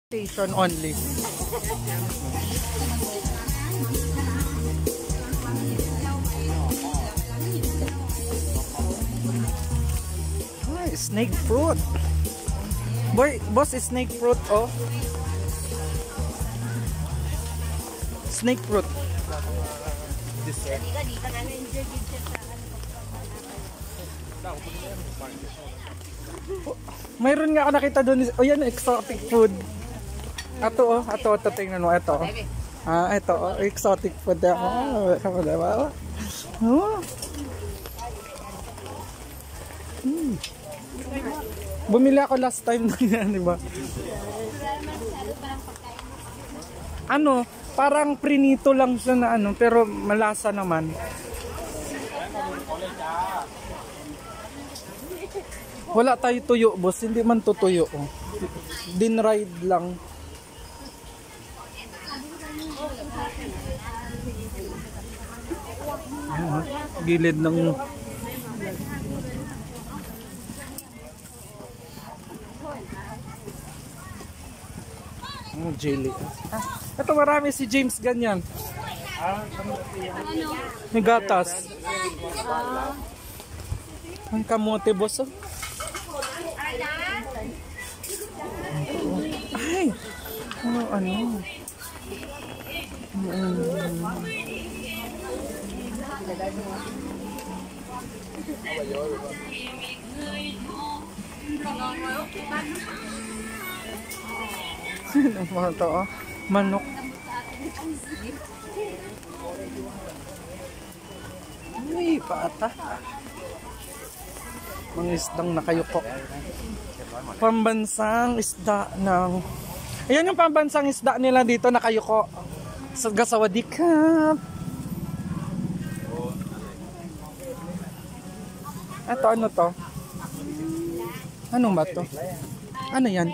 Station only. Ay, snake fruit. Boy, boss, snake fruit, oh. Snake fruit. Mayroon nga ako nakita doon. O yan, exotic food. Ato, tingnan mo, ito. Ito, exotic food. Diba? Bumili ako last time na yan, diba? Ano, parang prinito lang siya na ano, pero malasa naman. Wala tayo tuyo, boss. Hindi man to tuyo. Oh. Dinride lang. Ayan, gilid ng jelly. Ito marami si James ganyan. May gatas. Ang kamote, boss. Oh. Ay! Ano? Ano to, oh? Manok. Ay, paata. Mga isdang nakayuko. Pambansang isda ng... Ayan yung pambansang isda nila dito, nakayuko. Sa Gasawadikap. Ito, ano to? Anong ba to? Ano yan?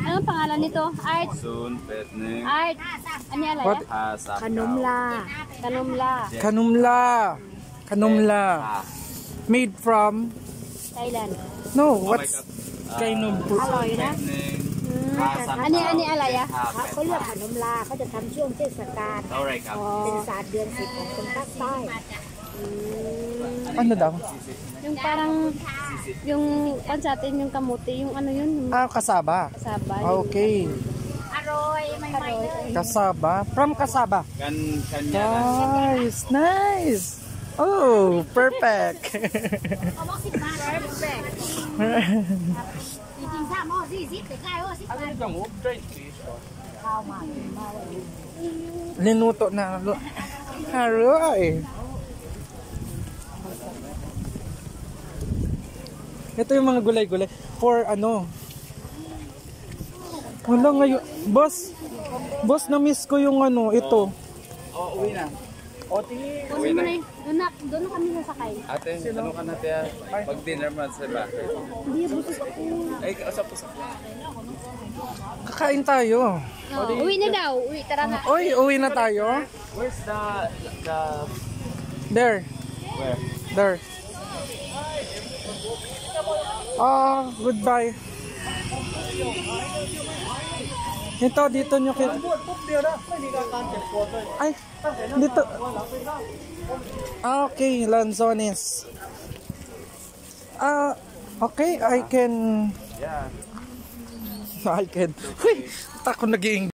Anong pangalan nito? Art. Art. Ano yan? Kanumla. Kanumla. Made from? Thailand. No, what's kind of fruit? อร่อยนะอันนี้อะไรอ่ะเขาเรียกขนมลาเขาจะทำช่วงเทศกาลเป็นศาสตร์เดือน10ของคนภาคใต้ Ano daw? Yung parang yung pansatin yung kamuti yung ano yun Kasaba. kasaba Okay. aroy Kasaba. From Kasaba. Nice. Oh, perfect. Linuto na. Aroy. Ito yung mga gulay-gulay. For ano? Wala ngayon. Boss, na-miss ko yung ano, ito. Uwi na. Uwi na. Doon na kami sasakay. Ate, ano ka natin? Pag-dinner man sa bahay. Hindi, butos ako. Ay, usap-usap. Kakain tayo. Uwi na daw. Tara na. Oy, uwi na tayo. Where's the... There. Where? There. Goodbye. Ito, dito nyo kita. Ay, dito. Okay, Lanzones. Okay, I can. Uy, ako naging